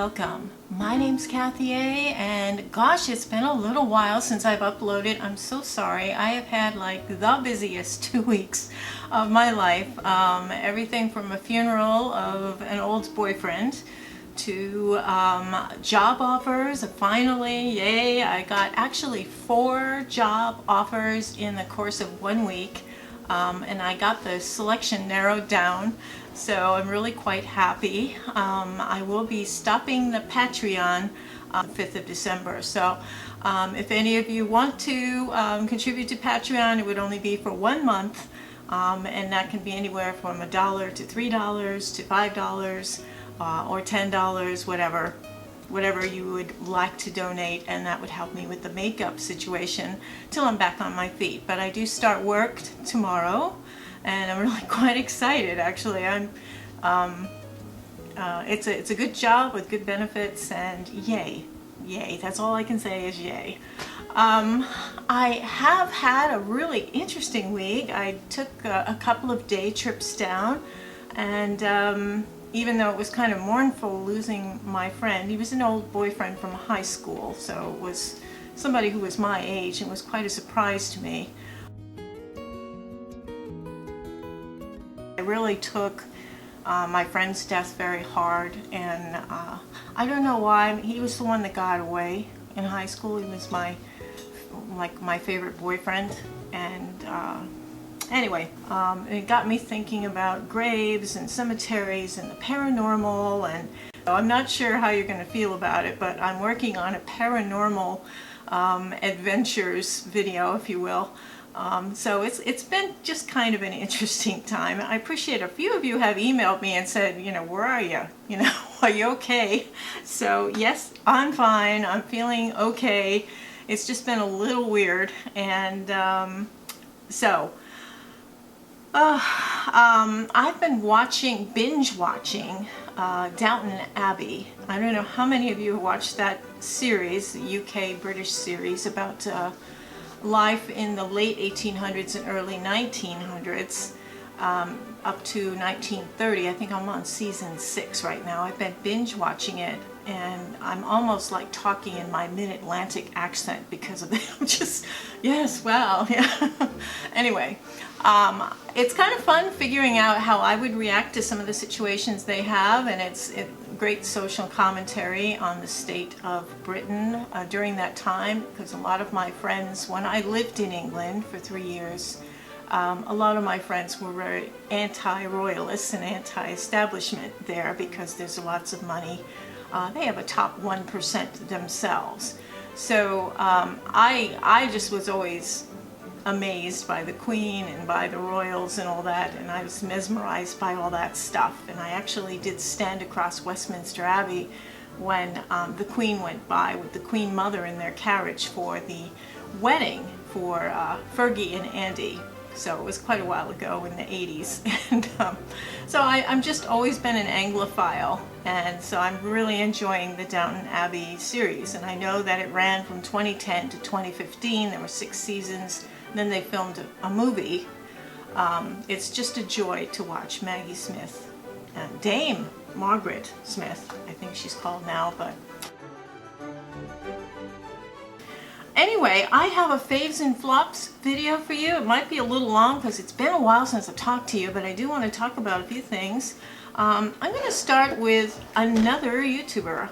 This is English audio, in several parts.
welcome. My name's Kathy A, and gosh, it's been a little while since I've uploaded. I'm so sorry. I have had like the busiest 2 weeks of my life. Everything from a funeral of an old boyfriend to job offers. Finally, yay, I got actually 4 job offers in the course of 1 week. And I got the selection narrowed down, so I'm really quite happy. I will be stopping the Patreon on the 5th of December, so if any of you want to contribute to Patreon, it would only be for 1 month, and that can be anywhere from $1 to $3 to $5 or $10, whatever you would like to donate, and that would help me with the makeup situation till I'm back on my feet. But I do start work tomorrow, and I'm really quite excited. Actually, it's a good job with good benefits, and yay, that's all I can say is yay. I have had a really interesting week. I took a couple of day trips down, and even though it was kind of mournful losing my friend, he was an old boyfriend from high school, so it was somebody who was my age, and it was quite a surprise to me. I really took my friend's death very hard, and I don't know why. He was the one that got away in high school. He was my favorite boyfriend, and anyway, it got me thinking about graves and cemeteries and the paranormal, and I'm not sure how you're going to feel about it, but I'm working on a paranormal adventures video, if you will. So it's been just kind of an interesting time. I appreciate a few of you have emailed me and said, you know, where are you? You know, are you okay? So yes, I'm fine. I'm feeling okay. It's just been a little weird, and I've been binge watching Downton Abbey. I don't know how many of you have watched that series, the UK British series about life in the late 1800s and early 1900s up to 1930. I think I'm on season 6 right now. I've been binge watching it, and I'm almost like talking in my mid-Atlantic accent because of it. I'm just, yes, wow, yeah. Anyway, it's kind of fun figuring out how I would react to some of the situations they have, and it's great social commentary on the state of Britain during that time, because a lot of my friends, when I lived in England for 3 years, a lot of my friends were very anti-royalists and anti-establishment there because there's lots of money. They have a top 1% themselves. So I just was always amazed by the Queen and by the royals and all that, and I was mesmerized by all that stuff. And I actually did stand across Westminster Abbey when the Queen went by with the Queen Mother in their carriage for the wedding for Fergie and Andy. So it was quite a while ago in the 80s. And so I'm just always been an Anglophile, and so I'm really enjoying the Downton Abbey series. And I know that it ran from 2010 to 2015. There were 6 seasons. Then they filmed a movie. It's just a joy to watch Maggie Smith, Dame Margaret Smith, I think she's called now, but anyway, I have a faves and flops video for you. It might be a little long because it's been a while since I've talked to you, but I do want to talk about a few things. I'm going to start with another YouTuber.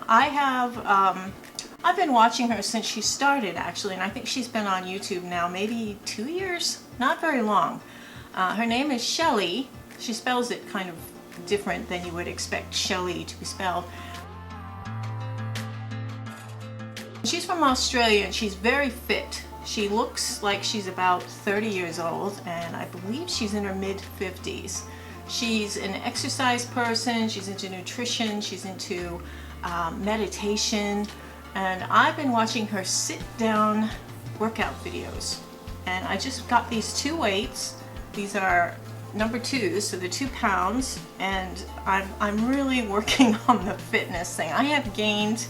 I've been watching her since she started, actually, and I think she's been on YouTube now maybe 2 years, not very long. Her name is Shelly. She spells it kind of different than you would expect Shelly to be spelled. She's from Australia, and she's very fit. She looks like she's about 30 years old, and I believe she's in her mid-50s. She's an exercise person, she's into nutrition, she's into meditation, and I've been watching her sit-down workout videos. And I just got these 2 weights. These are number 2s, so they're 2 pounds, and I'm really working on the fitness thing. I have gained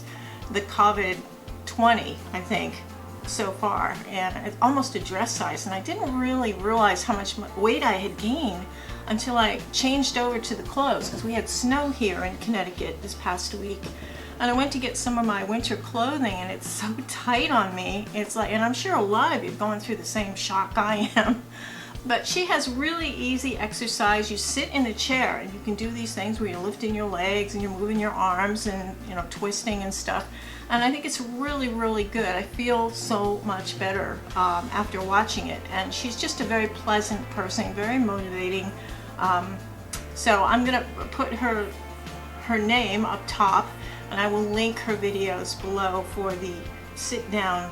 the COVID-20, I think, so far, and it's almost a dress size, and I didn't really realize how much weight I had gained until I changed over to the clothes, because we had snow here in Connecticut this past week. and I went to get some of my winter clothing, and it's so tight on me. It's like, and I'm sure a lot of you are going through the same shock I am. But she has really easy exercise. You sit in a chair and you can do these things where you're lifting your legs and you're moving your arms and, you know, twisting and stuff. And I think it's really, really good. I feel so much better after watching it. And she's just a very pleasant person, very motivating. So I'm gonna put her name up top, and I will link her videos below for the sit down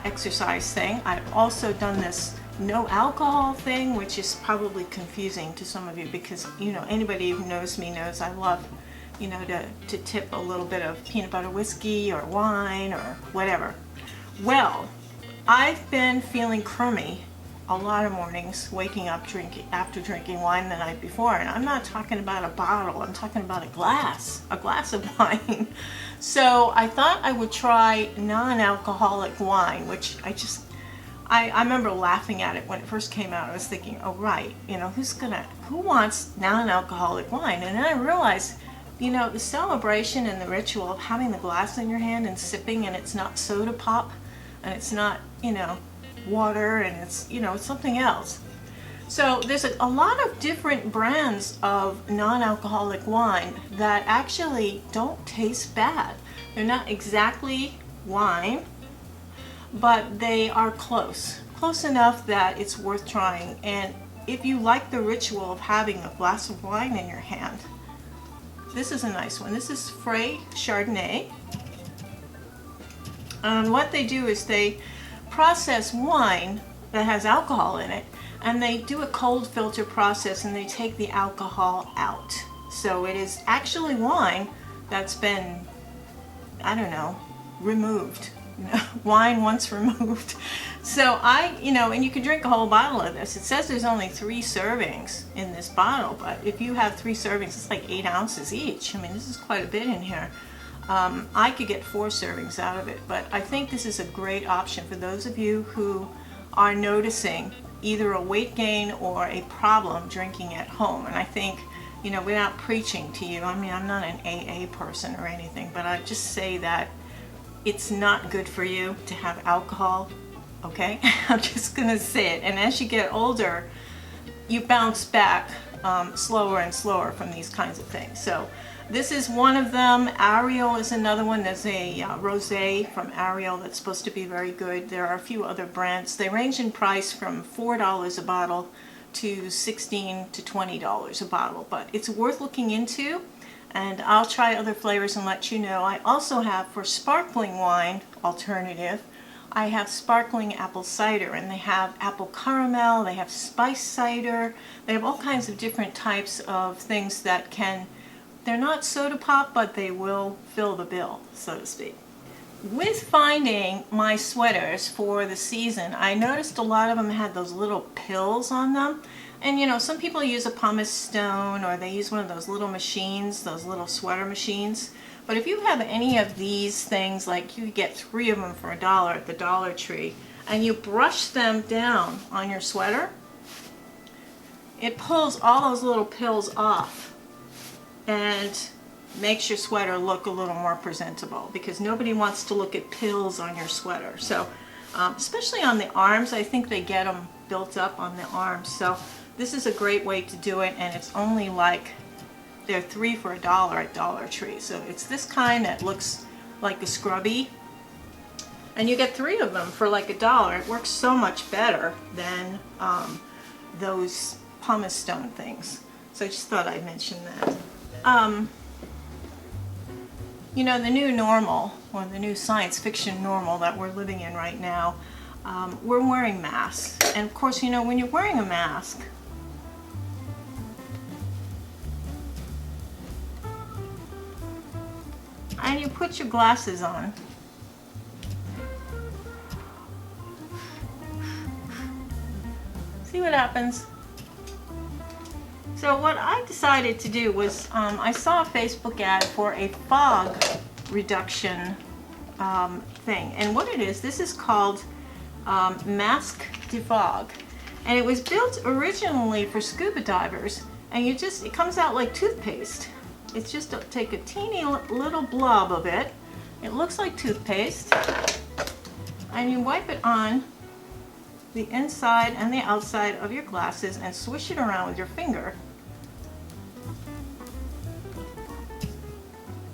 exercise thing. I've also done this no alcohol thing, which is probably confusing to some of you because, you know, anybody who knows me knows I love, you know, to tip a little bit of peanut butter whiskey or wine or whatever. Well, I've been feeling crummy a lot of mornings, waking up after drinking wine the night before, and I'm not talking about a bottle, I'm talking about a glass of wine. So I thought I would try non-alcoholic wine, which I remember laughing at it when it first came out. I was thinking, oh right, you know, who wants non-alcoholic wine? And then I realized, you know, the celebration and the ritual of having the glass in your hand and sipping, and it's not soda pop, and it's not, you know, water, and it's, you know, it's something else. So there's a lot of different brands of non-alcoholic wine that actually don't taste bad. They're not exactly wine, but they are close enough that it's worth trying. And if you like the ritual of having a glass of wine in your hand, this is a nice one. This is Frey Chardonnay. And what they do is they process wine that has alcohol in it, and they do a cold filter process, and they take the alcohol out. So it is actually wine that's been, I don't know, removed. You know, wine once removed. So you know, and you can drink a whole bottle of this. It says there's only 3 servings in this bottle, but if you have 3 servings, it's like 8 ounces each. I mean, this is quite a bit in here. I could get 4 servings out of it, but I think this is a great option for those of you who are noticing either a weight gain or a problem drinking at home. And I think, you know, without preaching to you, I mean, I'm not an AA person or anything, but I just say that it's not good for you to have alcohol, okay? I'm just gonna say it. And as you get older, you bounce back slower and slower from these kinds of things. So this is one of them. Ariel is another one. There's a rosé from Ariel that's supposed to be very good. There are a few other brands. They range in price from $4 a bottle to $16 to $20 a bottle, but it's worth looking into. And I'll try other flavors and let you know. I also have, for sparkling wine alternative, I have sparkling apple cider, and they have apple caramel, they have spice cider, they have all kinds of different types of things that they're not soda pop, but they will fill the bill, so to speak. With finding my sweaters for the season, I noticed a lot of them had those little pills on them. And you know, some people use a pumice stone, or they use one of those little machines, those little sweater machines. But if you have any of these things, like you get 3 of them for $1 at the Dollar Tree, and you brush them down on your sweater, it pulls all those little pills off and makes your sweater look a little more presentable, because nobody wants to look at pills on your sweater. So especially on the arms, I think they get them built up on the arms. So this is a great way to do it, and it's only like, they're 3 for $1 at Dollar Tree. So it's this kind that looks like a scrubby, and you get 3 of them for like $1. It works so much better than those pumice stone things. So I just thought I'd mention that. You know, the new normal, or the new science fiction normal that we're living in right now, we're wearing masks. And of course, you know, when you're wearing a mask, and you put your glasses on, see what happens? So what I decided to do was, I saw a Facebook ad for a fog reduction thing. And what it is, this is called Mask Defog. And it was built originally for scuba divers, and it comes out like toothpaste. It's just take a teeny little blob of it. It looks like toothpaste. And you wipe it on the inside and the outside of your glasses and swish it around with your finger.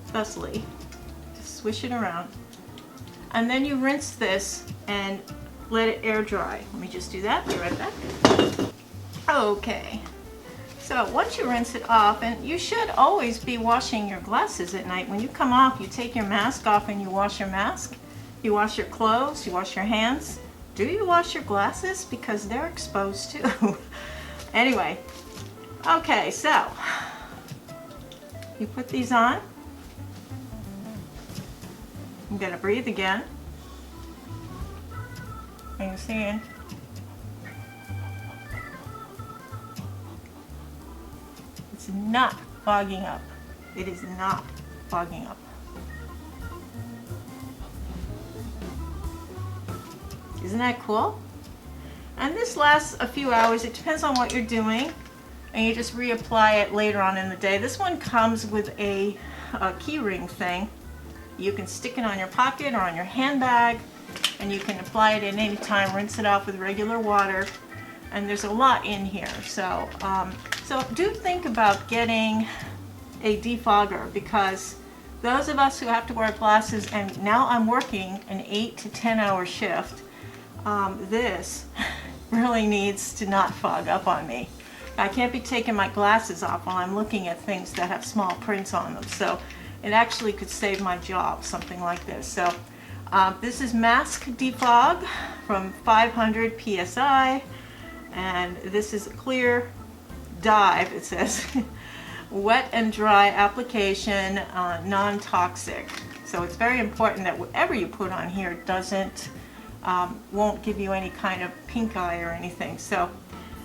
Thusly, just swish it around. And then you rinse this and let it air dry. Let me just do that, be right back. Okay, so once you rinse it off, and you should always be washing your glasses at night. When you come off, you take your mask off and you wash your mask. You wash your clothes, you wash your hands. Do you wash your glasses? Because they're exposed too. Anyway, okay, so you put these on. I'm gonna breathe again. And you're seeing it's not fogging up. It is not fogging up. Isn't that cool? And this lasts a few hours. It depends on what you're doing. And you just reapply it later on in the day. This one comes with a key ring thing. You can stick it on your pocket or on your handbag, and you can apply it at any time, rinse it off with regular water. And there's a lot in here. So, so do think about getting a defogger, because those of us who have to wear glasses, and now I'm working an 8 to 10 hour shift, this really needs to not fog up on me. I can't be taking my glasses off while I'm looking at things that have small prints on them. So it actually could save my job, something like this. So this is Mask Defog from 500 PSI, and this is a clear dive, it says. Wet and dry application, non-toxic. So it's very important that whatever you put on here doesn't, won't give you any kind of pink eye or anything. So,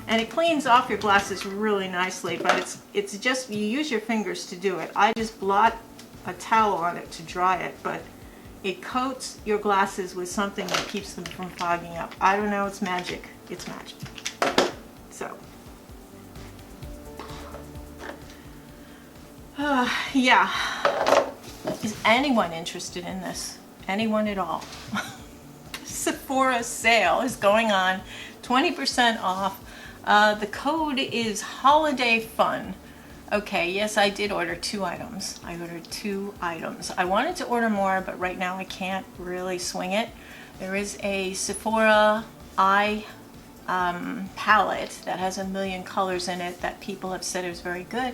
and it cleans off your glasses really nicely, but it's just, you use your fingers to do it. I just blot a towel on it to dry it, but it coats your glasses with something that keeps them from fogging up. I don't know, it's magic. It's magic. So, yeah. Is anyone interested in this? Anyone at all? Sephora sale is going on, 20% off. The code is HOLIDAYFUN. Okay, yes, I did order 2 items. I ordered 2 items. I wanted to order more, but right now I can't really swing it. There is a Sephora eye palette that has 1 million colors in it that people have said is very good.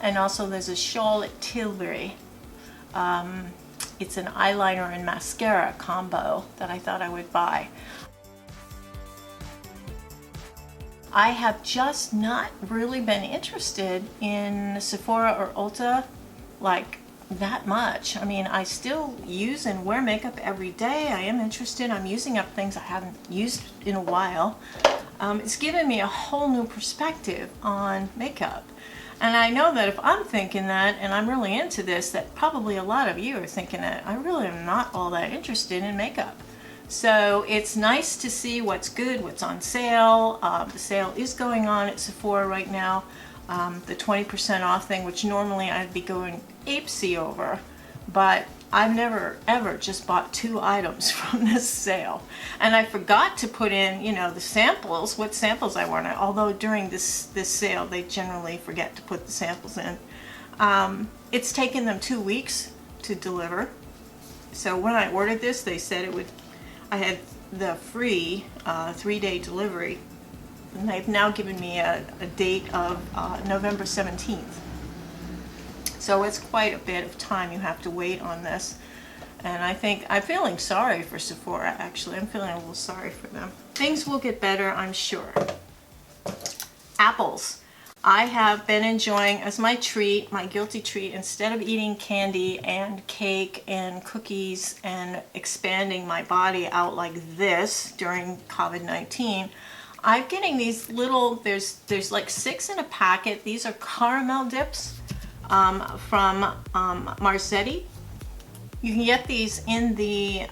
And also there's a shawl at Tilbury. It's an eyeliner and mascara combo that I thought I would buy. I have just not really been interested in Sephora or Ulta like that much. I mean, I still use and wear makeup every day. I am interested. I'm using up things I haven't used in a while. It's given me a whole new perspective on makeup. And I know that if I'm thinking that, and I'm really into this, that probably a lot of you are thinking that I really am not all that interested in makeup. So it's nice to see what's good, what's on sale. The sale is going on at Sephora right now. The 20% off thing, which normally I'd be going apesy over, but I've never ever just bought 2 items from this sale. And I forgot to put in, you know, the samples, what samples I wanted, although during this sale they generally forget to put the samples in. It's taken them 2 weeks to deliver. So when I ordered this, they said it would, I had the free 3-day delivery, and they've now given me a date of November 17th. So it's quite a bit of time you have to wait on this. And I think, I'm feeling sorry for Sephora actually. I'm feeling a little sorry for them. Things will get better, I'm sure. Apples. I have been enjoying as my treat, my guilty treat, instead of eating candy and cake and cookies and expanding my body out like this during COVID-19, I'm getting these little, there's like 6 in a packet. These are caramel dips from Marzetti. You can get these in the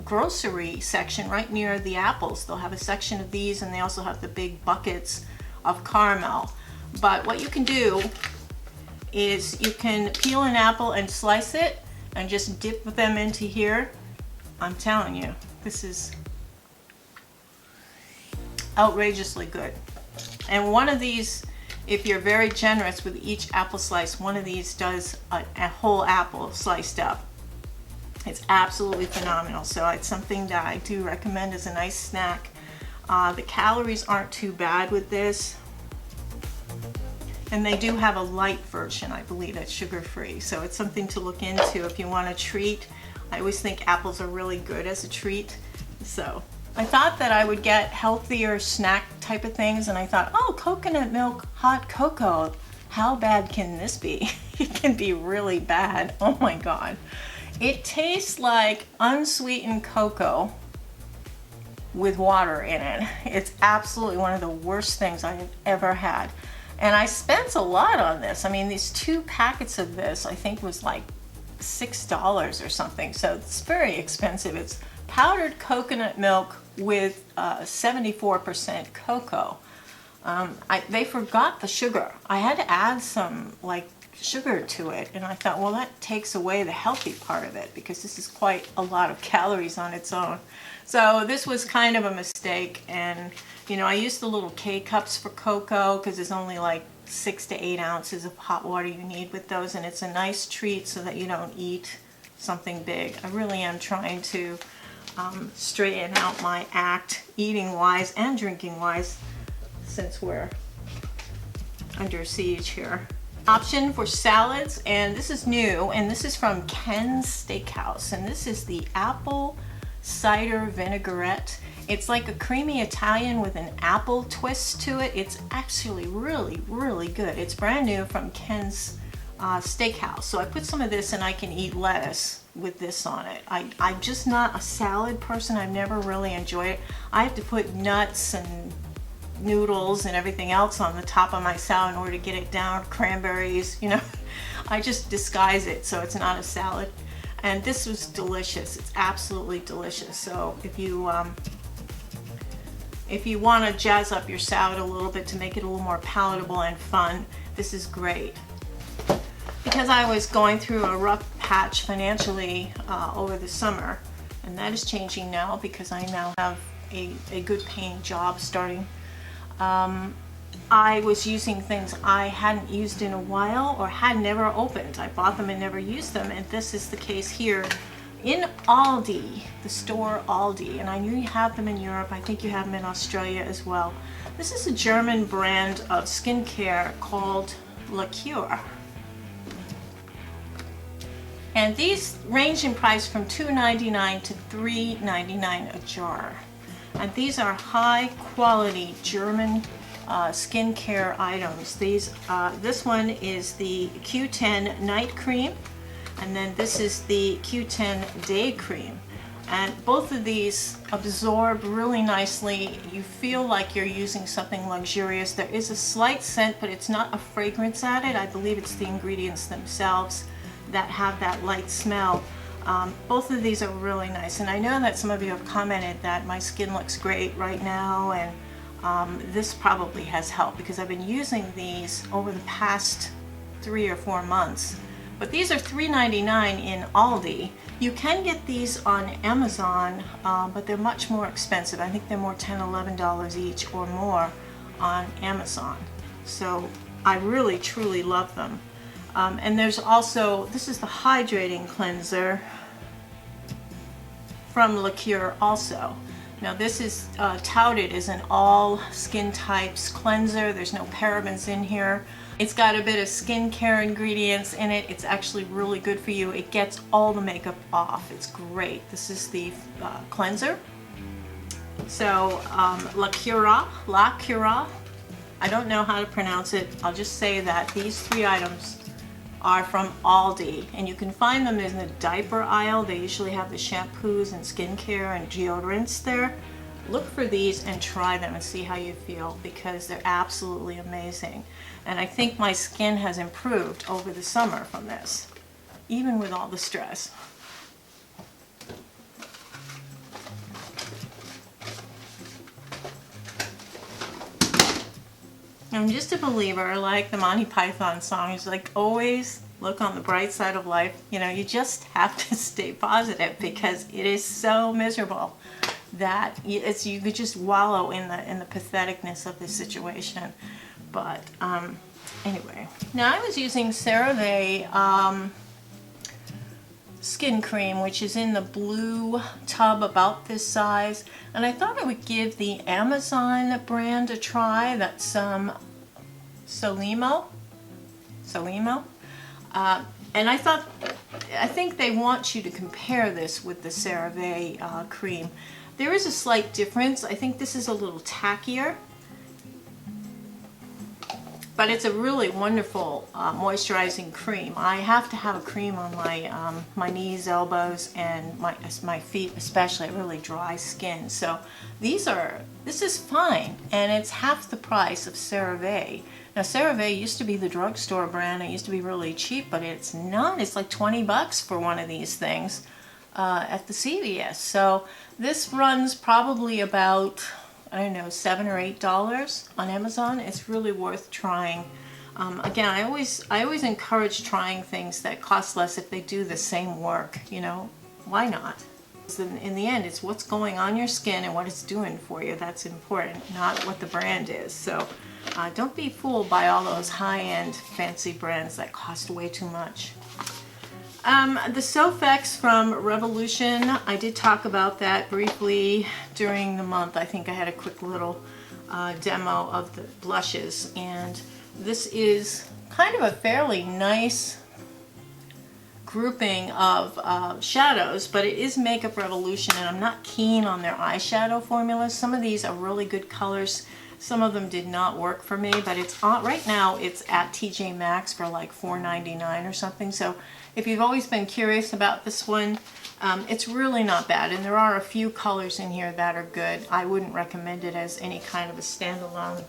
grocery section right near the apples. They'll have a section of these, and they also have the big buckets of caramel. But what you can do is you can peel an apple and slice it and just dip them into here. I'm telling you, this is outrageously good. And one of these, if you're very generous with each apple slice, one of these does a whole apple sliced up. It's absolutely phenomenal. So it's something that I do recommend as a nice snack. The calories aren't too bad with this. And they do have a light version, I believe, that's sugar-free. So it's something to look into if you want a treat. I always think apples are really good as a treat. So I thought that I would get healthier snack type of things, and I thought, oh, coconut milk hot cocoa. How bad can this be? It can be really bad. Oh my God. It tastes like unsweetened cocoa with water in it. It's absolutely one of the worst things I have ever had. And I spent a lot on this. I mean, these 2 packets of this, I think was like $6 or something. So it's very expensive. It's powdered coconut milk with 74% cocoa. They forgot the sugar. I had to add some like sugar to it, and I thought, well, that takes away the healthy part of it because this is quite a lot of calories on its own. So this was kind of a mistake, and you know, I used the little K-cups for cocoa because there's only like 6 to 8 ounces of hot water you need with those, and it's a nice treat so that you don't eat something big. I really am trying to straighten out my act eating-wise and drinking-wise since we're under siege here. Option for salads, and this is new, and this is from Ken's Steakhouse, and this is the apple cider vinaigrette. It's like a creamy Italian with an apple twist to it. It's actually really, really good. It's brand new from Ken's Steakhouse. So I put some of this and I can eat lettuce with this on it. I'm just not a salad person. I've never really enjoyed it. I have to put nuts and noodles and everything else on the top of my salad in order to get it down, cranberries, you know. I just disguise it so it's not a salad. And this was delicious. It's absolutely delicious. So if you want to jazz up your salad a little bit to make it a little more palatable and fun, this is great. Because I was going through a rough patch financially over the summer, and that is changing now because I now have a good paying job starting. I was using things I hadn't used in a while or had never opened. I bought them and never used them, and this is the case here in ALDI, the store ALDI, and I knew you have them in Europe. I think you have them in Australia as well. This is a German brand of skincare called LACURA. And these range in price from $2.99 to $3.99 a jar. And these are high quality German skincare items. This one is the Q10 Night Cream, and then this is the Q10 Day Cream. And both of these absorb really nicely. You feel like you're using something luxurious. There is a slight scent, but it's not a fragrance added. I believe it's the ingredients themselves that have that light smell. Both of these are really nice, and I know that some of you have commented that my skin looks great right now, and this probably has helped because I've been using these over the past 3 or 4 months. But these are $3.99 in ALDI. You can get these on Amazon, but they're much more expensive. I think they're more $10, $11 each or more on Amazon. So I really, truly love them. And there's also, this is the hydrating cleanser from LACURA also. Now this is touted as an all skin types cleanser. There's no parabens in here. It's got a bit of skincare ingredients in it. It's actually really good for you. It gets all the makeup off. It's great. This is the cleanser. So LACURA, I don't know how to pronounce it. I'll just say that these 3 items are from ALDI, and you can find them in the diaper aisle. They usually have the shampoos and skincare and deodorants there. Look for these and try them and see how you feel, because they're absolutely amazing. And I think my skin has improved over the summer from this, even with all the stress. I'm just a believer, like the Monty Python song is like, always look on the bright side of life. You know, you just have to stay positive because it is so miserable that you could just wallow in the patheticness of the situation. But anyway, now I was using CeraVe skin cream, which is in the blue tub about this size, and I thought I would give the Amazon brand a try. That's SOLIMO, and I think they want you to compare this with the CeraVe cream. There is a slight difference. I think this is a little tackier, but it's a really wonderful moisturizing cream. I have to have a cream on my my knees, elbows, and my feet, especially. I have really dry skin. So this is fine, and it's half the price of CeraVe. Now CeraVe used to be the drugstore brand. It used to be really cheap, but it's not. It's like 20 bucks for one of these things at the CVS. So this runs probably about, I don't know, $7 or $8 on Amazon. It's really worth trying. Again, I always encourage trying things that cost less if they do the same work. You know, why not? In the end, it's what's going on your skin and what it's doing for you that's important, not what the brand is. So don't be fooled by all those high-end fancy brands that cost way too much. The Soph from Revolution, I did talk about that briefly during the month. I think I had a quick little demo of the blushes, and this is kind of a fairly nice grouping of shadows, but it is Makeup Revolution, and I'm not keen on their eyeshadow formulas. Some of these are really good colors. Some of them did not work for me, but it's on, right now it's at TJ Maxx for like $4.99 or something. So if you've always been curious about this one, it's really not bad, and there are a few colors in here that are good. I wouldn't recommend it as any kind of a standalone.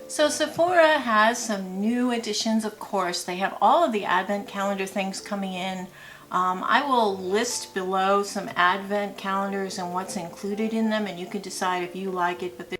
So Sephora has some new additions, of course. They have all of the Advent calendar things coming in. I will list below some Advent calendars and what's included in them, and you can decide if you like it. But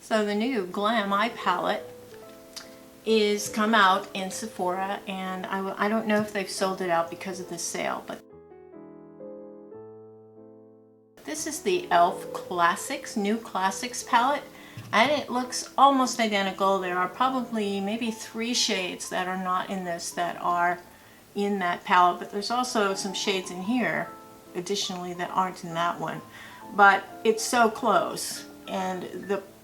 so the new Glam Eye Palette is come out in Sephora, and I don't know if they've sold it out because of the sale, but this is the e.l.f. Classics, New Classics palette, and it looks almost identical. There are probably maybe 3 shades that are not in this that are in that palette, but there's also some shades in here additionally that aren't in that one. But it's so close, and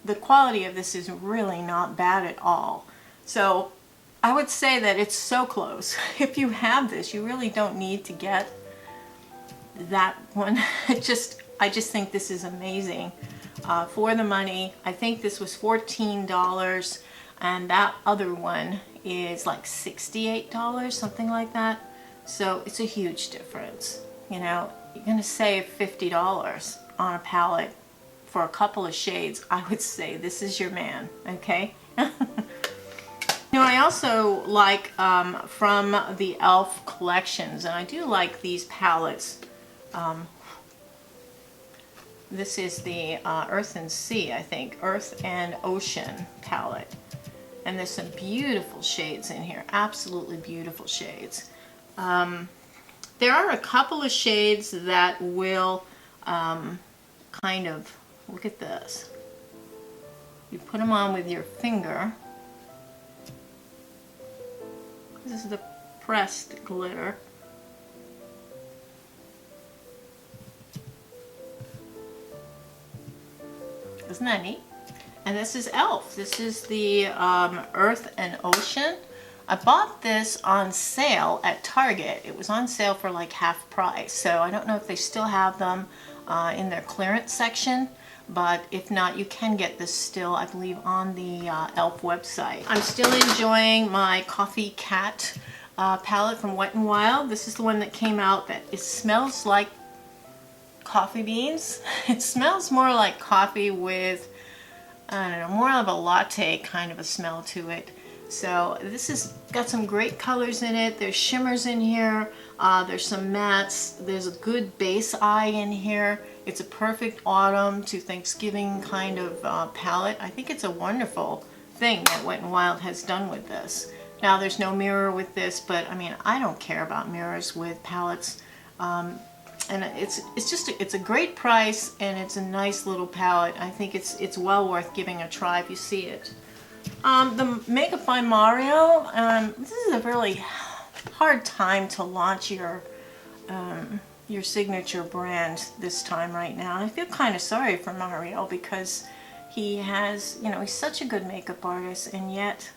the quality of this is really not bad at all. So I would say that it's so close. If you have this, you really don't need to get that one. I just think this is amazing for the money. I think this was $14, and that other one is like $68, something like that. So it's a huge difference. You know, you're gonna save $50 on a palette for a couple of shades. I would say this is your man, okay? You know, I also like from the e.l.f. collections, and I do like these palettes. This is the Earth and Sea, I think, Earth and Ocean palette. And there's some beautiful shades in here, absolutely beautiful shades. There are a couple of shades that will kind of, look at this. You put them on with your finger. This is the pressed glitter. Isn't that neat? And this is e.l.f. This is the Earth and Ocean. I bought this on sale at Target. It was on sale for like half price. So I don't know if they still have them in their clearance section. but if not, you can get this still, I believe, on the e.l.f. website. I'm still enjoying my Coffee Cat palette from Wet n Wild. This is the one that came out that it smells like coffee beans. It smells more like coffee with, I don't know, more of a latte kind of a smell to it. So this has got some great colors in it. There's shimmers in here. There's some mattes. There's a good base eye in here. It's a perfect autumn to Thanksgiving kind of palette. I think it's a wonderful thing that Wet n Wild has done with this. Now there's no mirror with this, but I mean, I don't care about mirrors with palettes. And it's a great price, and it's a nice little palette. I think it's well worth giving a try if you see it. The Makeup by Mario, this is a really hard time to launch your signature brand this time right now. And I feel kind of sorry for Mario because he has, you know, he's such a good makeup artist, and yet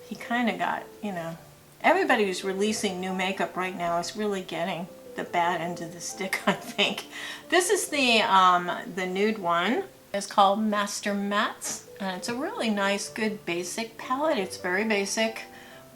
he kind of got, you know, everybody who's releasing new makeup right now is really getting the bad end of the stick, I think. This is the nude one. It's called Master Mattes, and it's a really nice, good basic palette. It's very basic,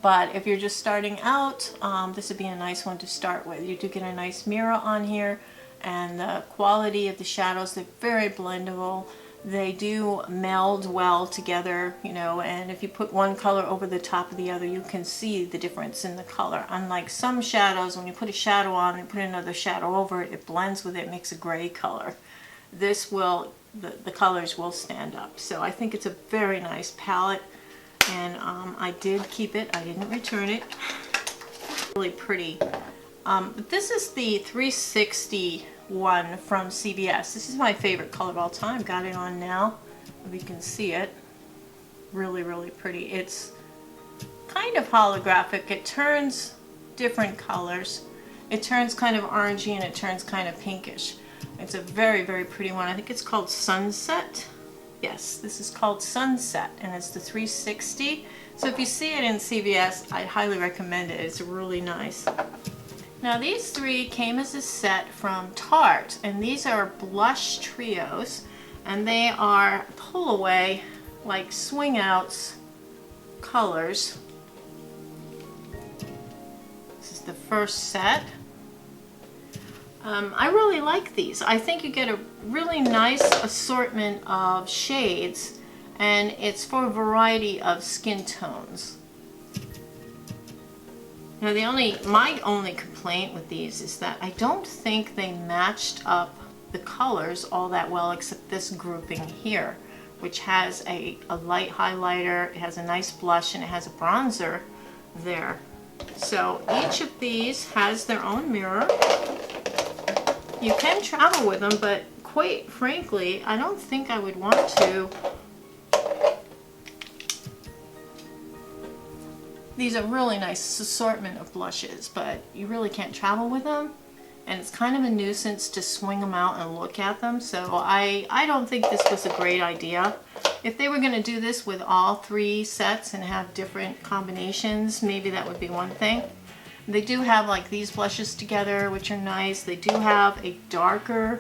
but if you're just starting out, this would be a nice one to start with. You do get a nice mirror on here, and the quality of the shadows, they're very blendable. They do meld well together, you know, and if you put one color over the top of the other, you can see the difference in the color. Unlike some shadows, when you put a shadow on and put another shadow over it, it blends with it, makes a gray color. This will, the colors will stand up. So I think it's a very nice palette, and I did keep it. I didn't return it. Really pretty. But this is the 360 one from CVS. This is my favorite color of all time. Got it on now. If you can see it. Really, really pretty. It's kind of holographic. It turns different colors. It turns kind of orangey, and it turns kind of pinkish. It's a very, very pretty one. I think it's called Sunset. Yes, this is called Sunset, and it's the 360. So if you see it in CVS, I highly recommend it. It's really nice. Now these three came as a set from Tarte, and these are blush trios, and they are pull away, like swing outs colors. This is the first set. I really like these. I think you get a really nice assortment of shades, and it's for a variety of skin tones. Now my only complaint with these is that I don't think they matched up the colors all that well, except this grouping here, which has a light highlighter, it has a nice blush, and it has a bronzer there. So each of these has their own mirror. You can travel with them, but quite frankly, I don't think I would want to. These are really nice assortment of blushes, but you really can't travel with them, and it's kind of a nuisance to swing them out and look at them, so I don't think this was a great idea. If they were going to do this with all three sets and have different combinations, maybe that would be one thing. They do have like these blushes together, which are nice. They do have a darker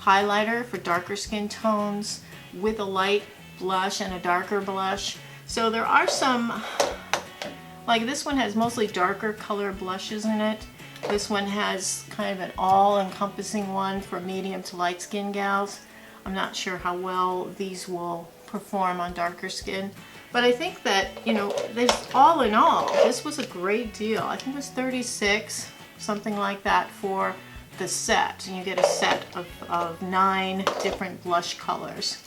highlighter for darker skin tones with a light blush and a darker blush. So there are some, like this one has mostly darker color blushes in it. This one has kind of an all-encompassing one for medium to light skin gals. I'm not sure how well these will perform on darker skin. But I think that, you know, there's all in all, this was a great deal. I think it was $36, something like that, for the set. And you get a set of 9 different blush colors.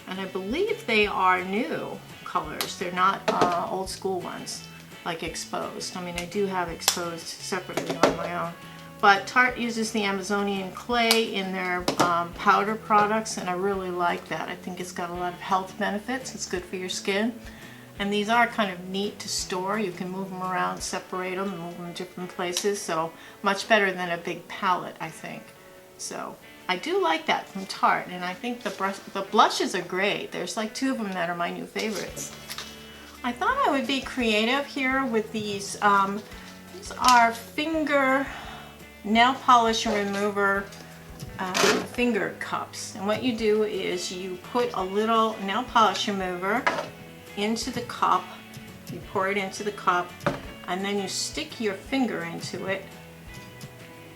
And I believe they are new colors. They're not old school ones, like Exposed. I mean, I do have Exposed separately on my own. But Tarte uses the Amazonian clay in their powder products, and I really like that. I think it's got a lot of health benefits. It's good for your skin. And these are kind of neat to store. You can move them around, separate them, and move them to different places. So much better than a big palette, I think. So I do like that from Tarte, and I think the blushes are great. There's like 2 of them that are my new favorites. I thought I would be creative here with these. These are finger nail polish remover finger cups. And what you do is you put a little nail polish remover into the cup, you pour it into the cup, and then you stick your finger into it,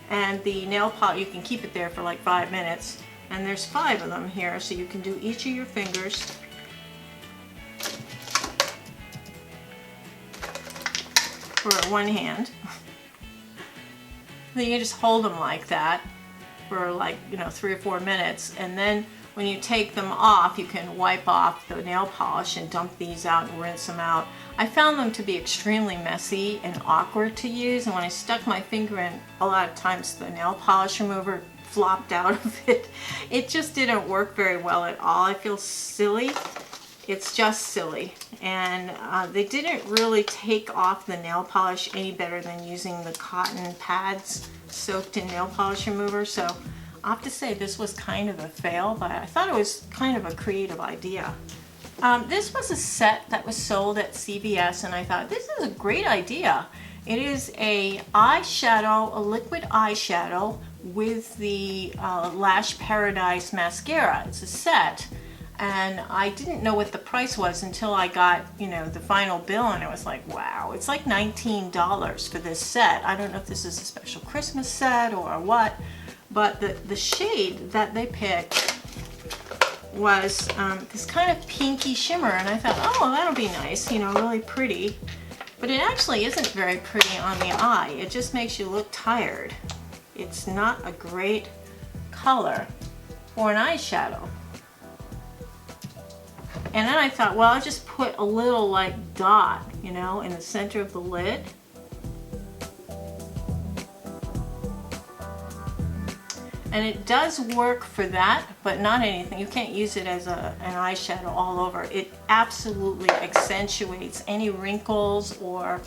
and the nail polish, you can keep it there for like 5 minutes, and there's 5 of them here, so you can do each of your fingers. For one hand. Then you just hold them like that for like, you know, 3 or 4 minutes, and then when you take them off, you can wipe off the nail polish and dump these out and rinse them out. I found them to be extremely messy and awkward to use, and when I stuck my finger in, a lot of times the nail polish remover flopped out of it. It just didn't work very well at all. I feel silly. It's just silly. And they didn't really take off the nail polish any better than using the cotton pads soaked in nail polish remover. So I have to say this was kind of a fail, but I thought it was kind of a creative idea. This was a set that was sold at CVS, and I thought this is a great idea. It is a eyeshadow, a liquid eyeshadow with the Lash Paradise mascara. It's a set, and I didn't know what the price was until I got, you know, the final bill, and it was like, wow, it's like $19 for this set. I don't know if this is a special Christmas set or what, but the shade that they picked was this kind of pinky shimmer, and I thought, oh, well, that'll be nice, you know, really pretty. But it actually isn't very pretty on the eye. It just makes you look tired. It's not a great color for an eyeshadow. And then I thought, well, I'll just put a little like dot, you know, in the center of the lid. And it does work for that, but not anything. You can't use it as an eyeshadow all over. It absolutely accentuates any wrinkles or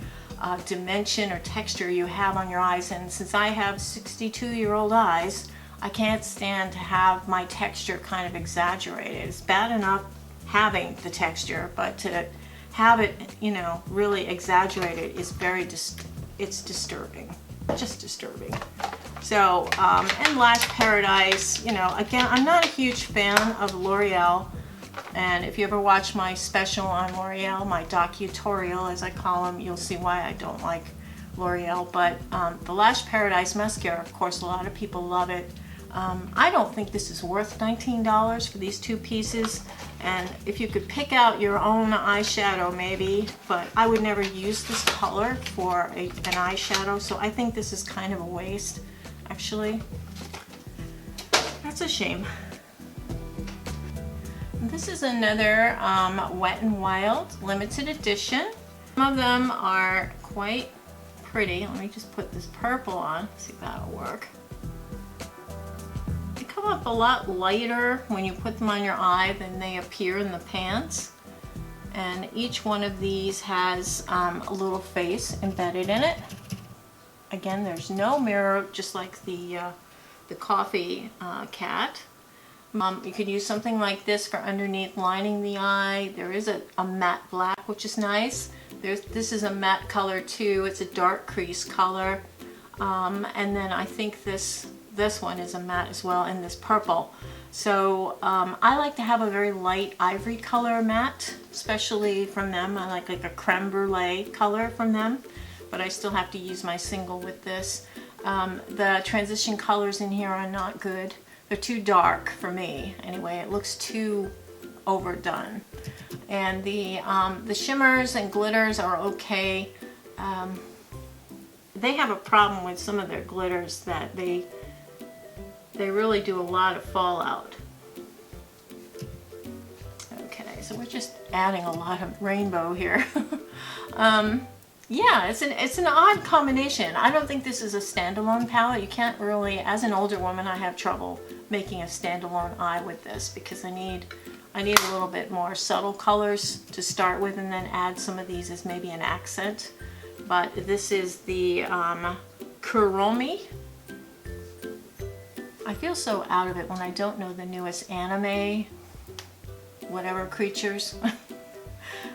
dimension or texture you have on your eyes. And since I have 62-year-old eyes, I can't stand to have my texture kind of exaggerated. It's bad enough having the texture, but to have it, you know, really exaggerated is it's disturbing, just disturbing. So, and Lash Paradise, you know, again, I'm not a huge fan of L'Oreal, and if you ever watch my special on L'Oreal, my docutorial as I call them, you'll see why I don't like L'Oreal. But the Lash Paradise mascara, of course, a lot of people love it. I don't think this is worth $19 for these 2 pieces, and if you could pick out your own eyeshadow maybe, but I would never use this color for an eyeshadow, so I think this is kind of a waste. Actually, that's a shame. This is another Wet n Wild limited edition. Some of them are quite pretty. Let me just put this purple on, see if that'll work. They come up a lot lighter when you put them on your eye than they appear in the pants. And each one of these has a little face embedded in it. Again, there's no mirror, just like the coffee cat. You could use something like this for underneath lining the eye. There is a matte black, which is nice. This is a matte color too. It's a dark crease color. And then I think this one is a matte as well, and this purple. So I like to have a very light ivory color matte, especially from them. I like a creme brulee color from them. But I still have to use my single with this. The transition colors in here are not good. They're too dark for me. Anyway, it looks too overdone. And the shimmers and glitters are okay. They have a problem with some of their glitters that they really do a lot of fallout. Okay, so we're just adding a lot of rainbow here. Yeah, it's an odd combination. I don't think this is a standalone palette. You can't really, as an older woman, I have trouble making a standalone eye with this because I need a little bit more subtle colors to start with, and then add some of these as maybe an accent. But this is the Kuromi. I feel so out of it when I don't know the newest anime, whatever creatures.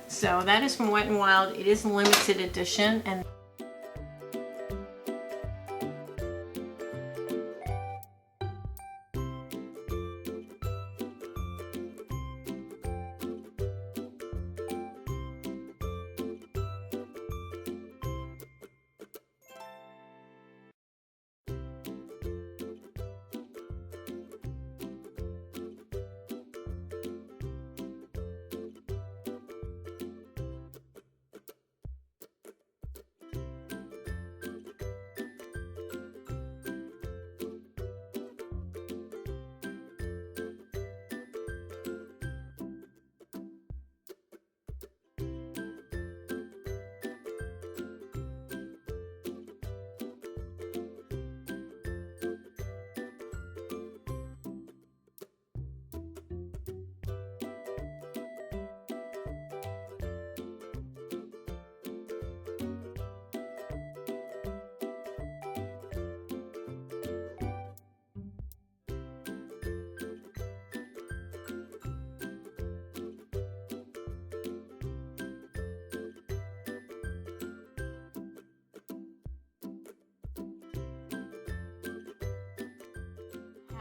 So that is from Wet n Wild. It is limited edition, and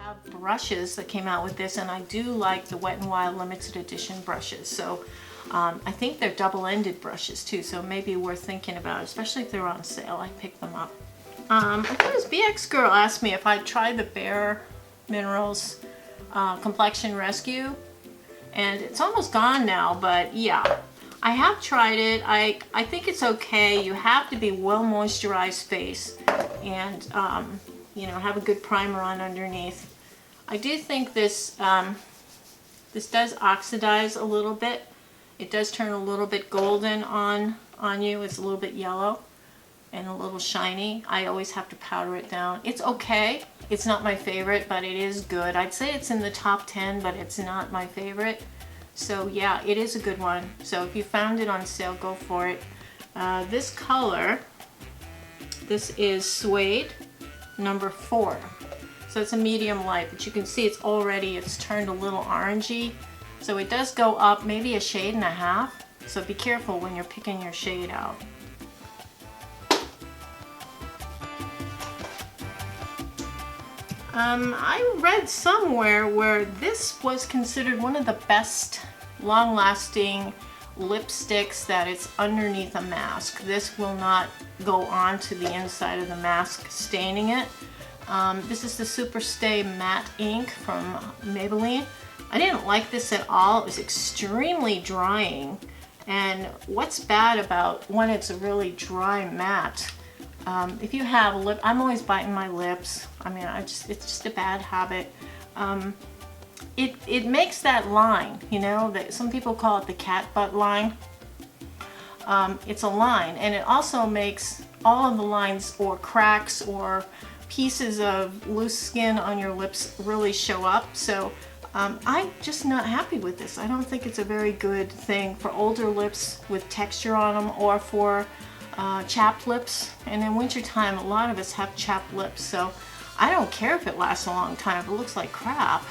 have brushes that came out with this, and I do like the Wet n Wild limited edition brushes. So I think they're double-ended brushes too, so maybe worth thinking about, especially if they're on sale. I picked them up. I think it was BX Girl asked me if I'd tried the Bare Minerals Complexion Rescue, and it's almost gone now, but yeah, I have tried it. I think it's okay. You have to be well moisturized face and you know, have a good primer on underneath. I do think this this does oxidize a little bit. It does turn a little bit golden on you. It's a little bit yellow and a little shiny. I always have to powder it down. It's okay. It's not my favorite, but it is good. I'd say it's in the top 10, but it's not my favorite. So yeah, it is a good one. So if you found it on sale, go for it. This color, this is Suede number 4. So it's a medium light, but you can see it's turned a little orangey. So it does go up maybe a shade and a half. So be careful when you're picking your shade out. I read somewhere where this was considered one of the best long-lasting lipsticks that it's underneath a mask. This will not go on to the inside of the mask, staining it. This is the Superstay Matte Ink from Maybelline. I didn't like this at all. It was extremely drying. And what's bad about when it's a really dry matte, if you have a lip, I'm always biting my lips. I mean, it's just a bad habit. It makes that line, you know, that some people call it the cat butt line. It's a line, and it also makes all of the lines or cracks or pieces of loose skin on your lips really show up. So I'm just not happy with this. I don't think it's a very good thing for older lips with texture on them, or for chapped lips. And in wintertime, a lot of us have chapped lips, so I don't care if it lasts a long time if it looks like crap.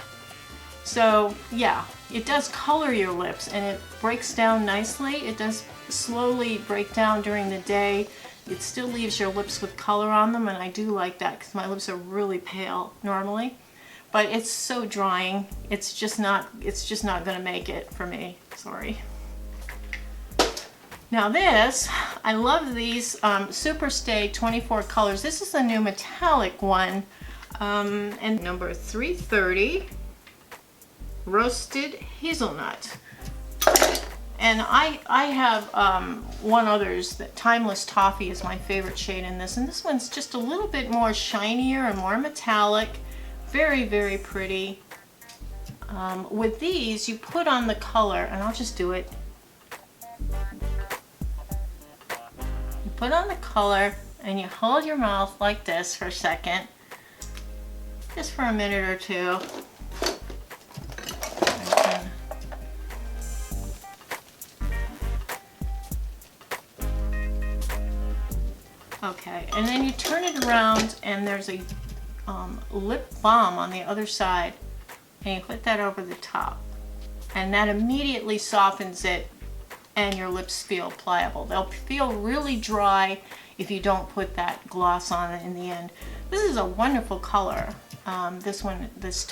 So yeah, it does color your lips, and it breaks down nicely. It does slowly break down during the day. It still leaves your lips with color on them, and I do like that because my lips are really pale normally. But it's so drying. It's just not gonna make it for me. Sorry. Now this, I love these Superstay 24 colors. This is the new metallic one, and number 330, Roasted Hazelnut. And I have one others, that Timeless Toffee is my favorite shade in this, and this one's just a little bit more shinier and more metallic. Very, very pretty. With these, you put on the color, and I'll just do it. You put on the color, and you hold your mouth like this for a second, just for a minute or two. Okay, and then you turn it around, and there's a lip balm on the other side, and you put that over the top, and that immediately softens it, and your lips feel pliable. They'll feel really dry if you don't put that gloss on it in the end. This is a wonderful color. This one, this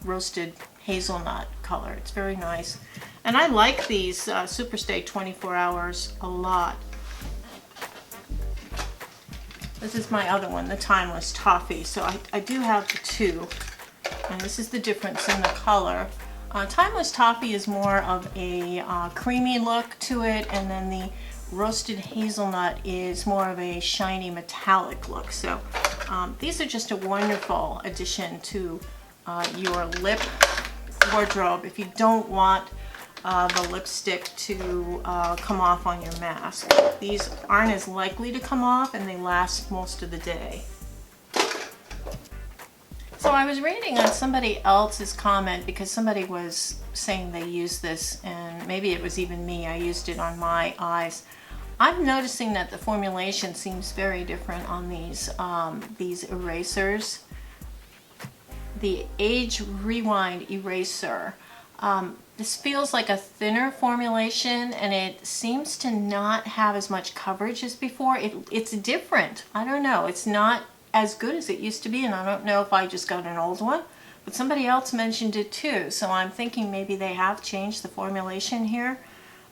roasted hazelnut color. It's very nice, and I like these Superstay 24 hours a lot. This is my other one, the Timeless Toffee. So I do have the two, and this is the difference in the color. Timeless Toffee is more of a creamy look to it, and then the Roasted Hazelnut is more of a shiny metallic look. So these are just a wonderful addition to your lip wardrobe if you don't want the lipstick to come off on your mask. These aren't as likely to come off, and they last most of the day. So I was reading on somebody else's comment, because somebody was saying they used this, and maybe it was even me, I used it on my eyes. I'm noticing that the formulation seems very different on these erasers. The Age Rewind eraser. This feels like a thinner formulation, and it seems to not have as much coverage as before. It's different. I don't know. It's not as good as it used to be, and I don't know if I just got an old one, but somebody else mentioned it too, so I'm thinking maybe they have changed the formulation here.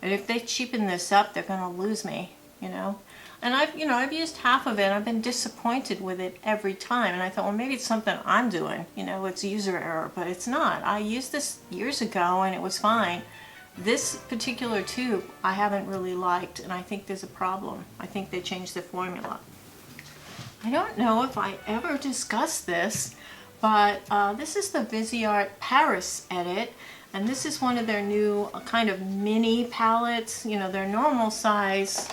And if they cheapen this up, they're going to lose me, you know. And I've used half of it. I've been disappointed with it every time. And I thought, well, maybe it's something I'm doing. You know, it's user error, but it's not. I used this years ago and it was fine. This particular tube I haven't really liked, and I think there's a problem. I think they changed the formula. I don't know if I ever discussed this, but this is the VISEART Paris Edit. And this is one of their new kind of mini palettes. You know, their normal size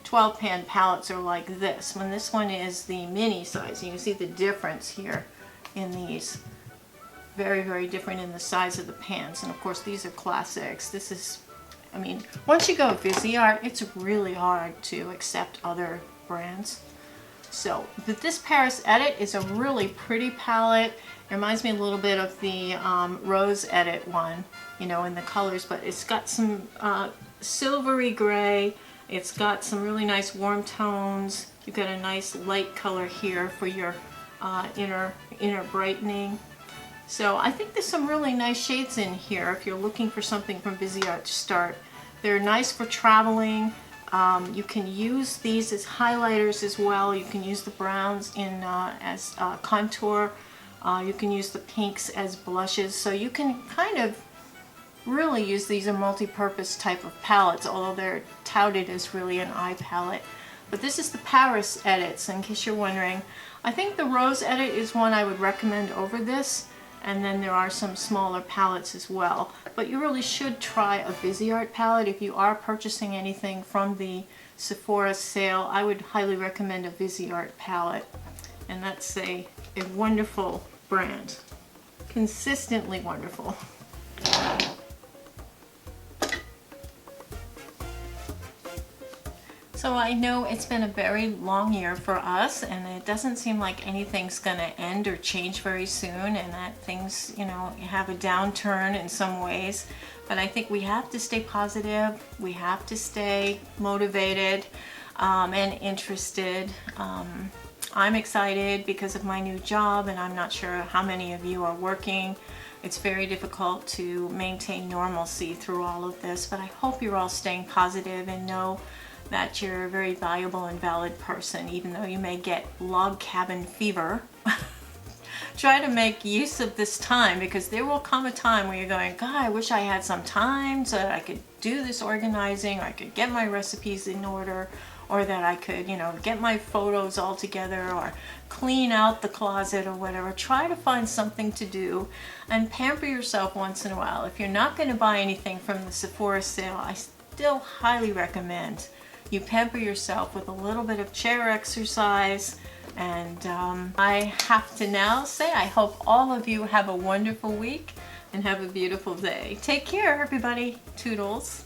12 pan palettes are like this. When this one is the mini size, you can see the difference here in these. Very, very different in the size of the pans. And of course these are classics. This is, I mean, once you go VISEART, it's really hard to accept other brands. So, but this Paris Edit is a really pretty palette. It reminds me a little bit of the Rose Edit one, you know, in the colors, but it's got some silvery gray. It's got some really nice warm tones. You've got a nice light color here for your inner brightening. So I think there's some really nice shades in here if you're looking for something from VISEART to start. They're nice for traveling. You can use these as highlighters as well. You can use the browns in as contour. You can use the pinks as blushes. So you can kind of really use these as multi-purpose type of palettes, although they're touted as really an eye palette. But this is the Paris Edits, in case you're wondering. I think the Rose Edit is one I would recommend over this, and then there are some smaller palettes as well. But you really should try a VISEART palette. If you are purchasing anything from the Sephora sale, I would highly recommend a VISEART palette. And that's a wonderful brand. Consistently wonderful. So I know it's been a very long year for us, and it doesn't seem like anything's going to end or change very soon, and that things, you know, have a downturn in some ways. But I think we have to stay positive, we have to stay motivated and interested. I'm excited because of my new job, and I'm not sure how many of you are working. It's very difficult to maintain normalcy through all of this, but I hope you're all staying positive and know that you're a very valuable and valid person, even though you may get log cabin fever. Try to make use of this time, because there will come a time where you're going, God, I wish I had some time so that I could do this organizing, or I could get my recipes in order, or that I could, you know, get my photos all together, or clean out the closet or whatever. Try to find something to do and pamper yourself once in a while. If you're not going to buy anything from the Sephora sale, I still highly recommend you pamper yourself with a little bit of chair exercise. And I have to now say, I hope all of you have a wonderful week and have a beautiful day. Take care, everybody. Toodles.